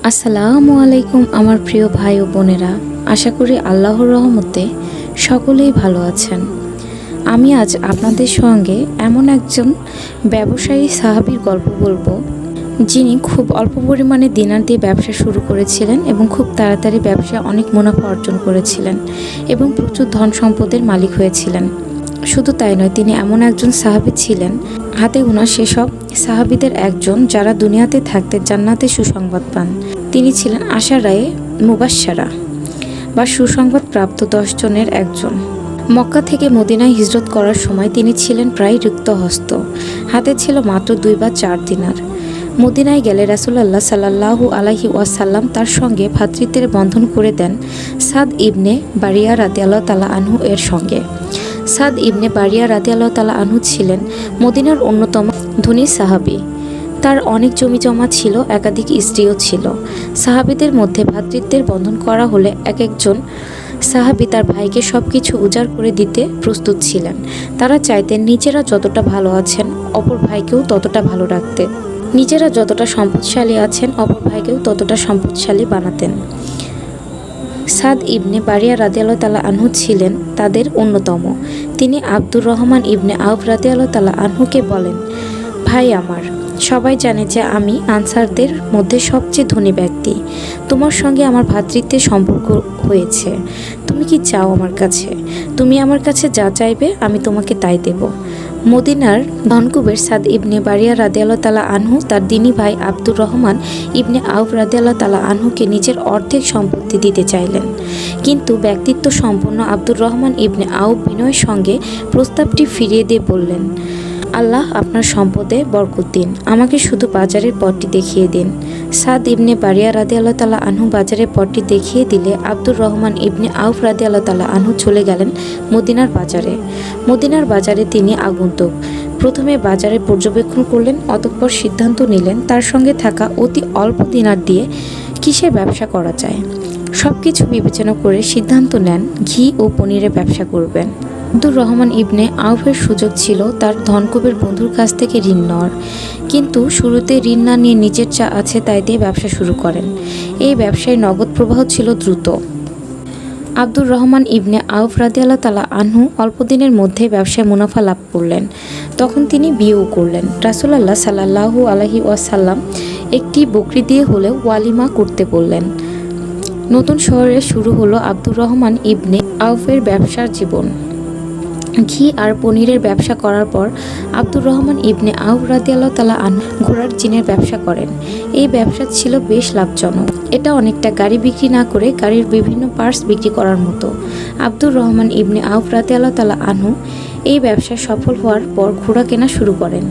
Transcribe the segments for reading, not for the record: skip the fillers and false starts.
আসসালামু আলাইকুম আমার প্রিয় ভাই ও বোনেরা। আশা করি আল্লাহর রহমতে সকলেই ভালো আছেন। আমি আজ আপনাদের সঙ্গে এমন একজন ব্যবসায়ী সাহাবীর গল্প বলবো, যিনি খুব অল্প পরিমাণে দিনার দিয়ে ব্যবসা শুরু করেছিলেন এবং খুব তাড়াতাড়ি ব্যবসায় অনেক মুনাফা অর্জন করেছিলেন এবং প্রচুর ধন সম্পদের মালিক হয়েছিলেন। শুধু তাই নয়, তিনি এমন একজন সাহাবী ছিলেন, হাতে গোনা সেসব সাহাবীদের একজন যারা দুনিয়াতে থাকতে জান্নাতে সুসংবাদ পান। তিনি ছিলেন আশারায়ে মুবাশশারা বা সুসংবাদ প্রাপ্ত 10 জনের একজন। মক্কা থেকে মদিনায় হিজরত করার সময় তিনি ছিলেন প্রায় রিক্তহস্ত, হাতে ছিল মাত্র 2 বা 4 দিনার। মদিনায় গেলে রাসূলুল্লাহ সাল্লাল্লাহু আলাইহি ওয়াসাল্লাম তার সঙ্গে ভ্রাতৃত্বের বন্ধন করে দেন সাদ ইবনে বারিয়া রাদিয়াল্লাহু তাআলা আনহু এর সঙ্গে। সাদ ইবনে বারিয়া রাদিয়াল্লাহু তাআলা আনহু ছিলেন মদিনার অন্যতম ধনী সাহাবী। তার অনেক জমি জমা ছিল, একাধিক স্ত্রীও ছিল। সাহাবীদের মধ্যে ভ্রাতৃত্বের বন্ধন করা হলে এক একজন সাহাবী তার ভাইকে সব কিছু উজাড় করে দিতে প্রস্তুত ছিলেন। তারা চাইতেন নিজেরা যতটা ভালো আছেন অপর ভাইকেও ততটা ভালো রাখতে, নিজেরা যতটা সম্পদশালী আছেন অপর ভাইকেও ততটা সম্পদশালী বানাতেন। সাদ ইবনে বারিয়া রাদিয়াল্লাহু তাআলা আনহু ছিলেন তাদের অন্যতম। তিনি আব্দুর রহমান ইবনে আউফ রাদিয়াল্লাহু তাআলা আনহুকে বলেন, ভাই আমার, সবাই জানে যে আমি আনসারদের মধ্যে সবচেয়ে ধনী ব্যক্তি। তোমার সঙ্গে আমার ভ্রাতৃত্বের সম্পর্ক হয়েছে। তুমি কি চাও আমার কাছে? তুমি আমার কাছে যা চাইবে আমি তোমাকে তাই দেব। মদিনার ধনকুবের সাদ ইবনে বারিয়া রাদিয়াল্লাহু তাআলা আনহু তার দিনী ভাই আব্দুর রহমান ইবনে আউফ রাদিয়াল্লাহু তাআলা আনহুকে নিজের অর্ধেক সম্পত্তি দিতে চাইলেন। কিন্তু ব্যক্তিত্ব সম্পন্ন আব্দুর রহমান ইবনে আউফ বিনয়ের সঙ্গে প্রস্তাবটি ফিরিয়ে দিয়ে বললেন, আল্লাহ আপনার সম্পদে বরকত দিন, আমাকে শুধু বাজারের পথটি দেখিয়ে দিন। সাদ ইবনে বারিয়া রাদিয়াল্লাহু তাআলা আনহু বাজারের পথটি দেখিয়ে দিলে আব্দুর রহমান ইবনে আউফ রাদিয়াল্লাহু তাআলা আনহু চলে গেলেন মদিনার বাজারে। মদিনার বাজারে তিনি আগন্তুক। প্রথমে বাজারে পর্যবেক্ষণ করলেন, অতঃপর সিদ্ধান্ত নিলেন তার সঙ্গে থাকা অতি অল্প দিনার দিয়ে কিসের ব্যবসা করা যায়। সব কিছু বিবেচনা করে সিদ্ধান্ত নেন ঘি ও পনিরের ব্যবসা করবেন। আব্দুর রহমান ইবনে আউফের সুযোগ ছিল তার ধনকুবের বন্ধুর কাছ থেকে ঋণ নেওয়ার, কিন্তু শুরুতে ঋণ না নিয়ে নিজের যা আছে তাই দিয়ে ব্যবসা শুরু করেন। এই ব্যবসায় নগদ প্রবাহ ছিল দ্রুত। আব্দুর রহমান ইবনে আউফ রাদিয়াল্লাহু তাআলা আনহু অল্প দিনের মধ্যে ব্যবসায় মুনাফা লাভ করলেন। তখন তিনি বিয়েও করলেন। রাসূলুল্লাহ সাল্লাল্লাহু আলাইহি ওয়াসাল্লাম একটি বকরি দিয়ে হলেও ওয়ালিমা করতে বললেন। নতুন শহরে শুরু হলো আব্দুর রহমান ইবনে আউফের ব্যবসার জীবন। ঘি আর পনিরের ব্যবসা করার পর আব্দুর রহমান ইবনে আউফ রাদিয়াল্লাহু তাআলা আনহু ঘোড়ার জিনের ব্যবসা করেন। এই ব্যবসা ছিল বেশ লাভজনক। এটা অনেকটা গাড়ি বিক্রি না করে গাড়ির বিভিন্ন পার্টস বিক্রি করার মতো। আব্দুর রহমান ইবনে আউফ রাদিয়াল্লাহু তাআলা আনহু এই ব্যবসায় সফল হওয়ার পর ঘোড়া কেনা শুরু করেন।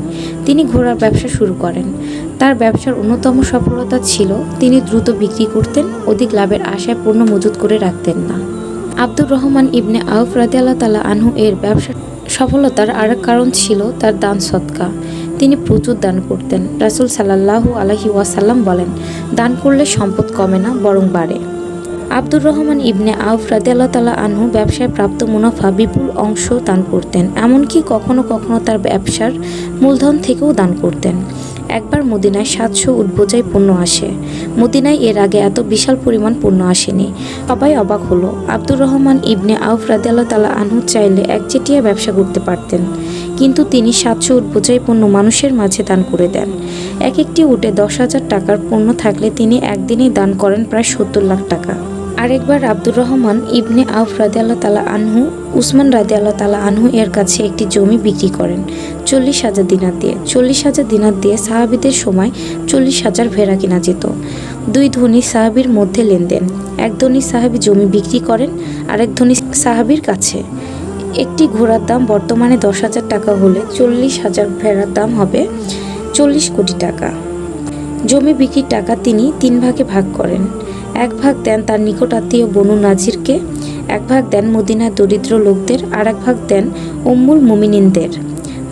তিনি ঘোড়ার ব্যবসা শুরু করেন। তার ব্যবসার অন্যতম সফলতা ছিল তিনি দ্রুত বিক্রি করতেন, অধিক লাভের আশায় পণ্য মজুত করে রাখতেন না। আব্দুর রহমান ইবনে আউফ রাদিয়াল্লাহু তাআলা আনহু এর ব্যবসার সফলতার আরেক কারণ ছিল তার দান সদকা। তিনি প্রচুর দান করতেন। রাসূল সাল্লাল্লাহু আলাইহি ওয়াসাল্লাম বলেন, দান করলে সম্পদ কমে না, বরং বাড়ে। আব্দুর রহমান ইবনে আউফ রাদিয়াল্লাহু তাআলা আনহু ব্যবসায় প্রাপ্ত মুনাফা বিপুল অংশ দান করতেন, এমনকি কখনো কখনো তার ব্যবসার মূলধন থেকেও দান করতেন। একবার মদিনায় 700 উট বোঝাই পণ্য আসে। মদিনায় এর আগে এত বিশাল পরিমাণ পণ্য আসেনি। সবাই অবাক হলো। আব্দুর রহমান ইবনে আউফ রাদিয়াল্লাহু তাআলা আনহু চাইলে একচেটিয়া ব্যবসা করতে পারতেন, কিন্তু তিনি 700 উট বোঝাই পণ্য মানুষের মাঝে দান করে দেন। এক একটি উটে 10,000 টাকার পণ্য থাকলে তিনি একদিনেই দান করেন প্রায় 70 লাখ টাকা। আরেকবার আব্দুর রহমান ইবনে আউফ রাদিয়াল্লাহু তাআলা আনহু উসমান রাদিয়াল্লাহু তাআলা আনহু এর কাছে একটি জমি বিক্রি করেন 40,000 দিনার দিয়ে। 40,000 দিনার দিয়ে সাহাবীদের সময় 40,000 ভেড়া কেনা যেত। দুই ধনী সাহাবীর মধ্যে লেনদেন। এক ধনী সাহাবী জমি বিক্রি করেন আরেক ধনী সাহাবীর কাছে। একটি ঘোড়ার দাম বর্তমানে 10,000 টাকা হলে 40,000 ভেড়ার দাম হবে 40 কোটি টাকা। জমি বিক্রির টাকা তিনি 3 ভাগে ভাগ করেন। এক ভাগ দেন তার নিকট আত্মীয় বনু নাজিরকে, এক ভাগ দেন মদিনার দরিদ্র লোকদের, আর এক ভাগ দেন উম্মুল মুমিনিনদের।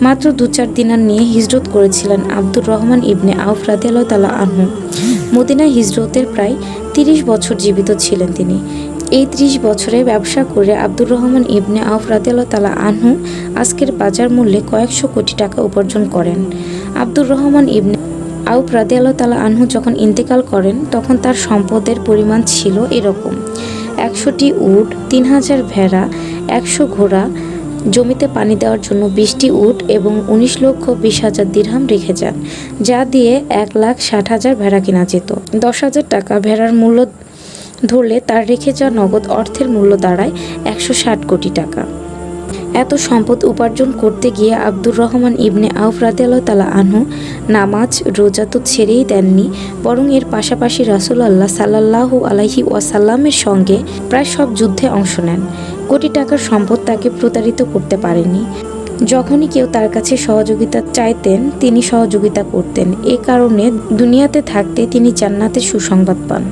মাত্র 2-4 দিনার নিয়ে হিজরত করেছিলেন আব্দুর রহমান ইবনে আউফ রাদিয়াল্লাহু তাআলা আনহু। মদিনায় হিজরতের প্রায় 30 বছর জীবিত ছিলেন তিনি। এই 30 বছরে ব্যবসা করে আব্দুর রহমান ইবনে আউফ রাদিয়াল্লাহু তাআলা আনহু আজকের বাজার মূল্যে কয়েকশো কোটি টাকা উপার্জন করেন। আব্দুর রহমান ইবনে আউফ রাদিয়াল্লাহু তাআলা আনহু যখন ইন্তেকাল করেন তখন তার সম্পদের পরিমাণ ছিল এরকম: 100টি উট, 3000 ভেড়া, 100 ঘোড়া, জমিতে পানি দেওয়ার জন্য 20টি উট এবং 19,20,000 দিরহাম রেখে যান, যা দিয়ে 1,60,000 ভেড়া কেনা যেত। 10,000 টাকা ভেড়ার মূল্য ধরলে তার রেখে যাওয়া নগদ অর্থের মূল্য দাঁড়ায় 160 কোটি টাকা। এত সম্পদ উপার্জন করতে গিয়ে আব্দুর রহমান ইবনে আউফ রাদিয়াল্লাহু তাআলা আনহু নামাজ রোজা তো ছেড়েই দেননি, বরং এর পাশাপাশি রাসূলুল্লাহ সাল্লাল্লাহু আলাইহি ওয়াসাল্লামের সঙ্গে প্রায় সব যুদ্ধে অংশ নেন। কোটি টাকার সম্পদ তাকে প্রতারিত করতে পারেনি। যখনই কেউ তার কাছে সহযোগিতা চাইতেন তিনি সহযোগিতা করতেন। এ কারণে দুনিয়াতে থাকতে তিনি জান্নাতের সুসংবাদ পান।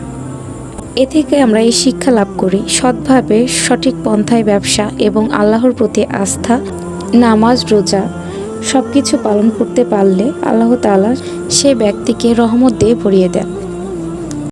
এ থেকে আমরা এই শিক্ষা লাভ করি, সৎভাবে সঠিক পন্থায় ব্যবসা এবং আল্লাহর প্রতি আস্থা, নামাজ রোজা সব কিছু পালন করতে পারলে আল্লাহ তাআলা সে ব্যক্তিকে রহমত দিয়ে ভরিয়ে দেন।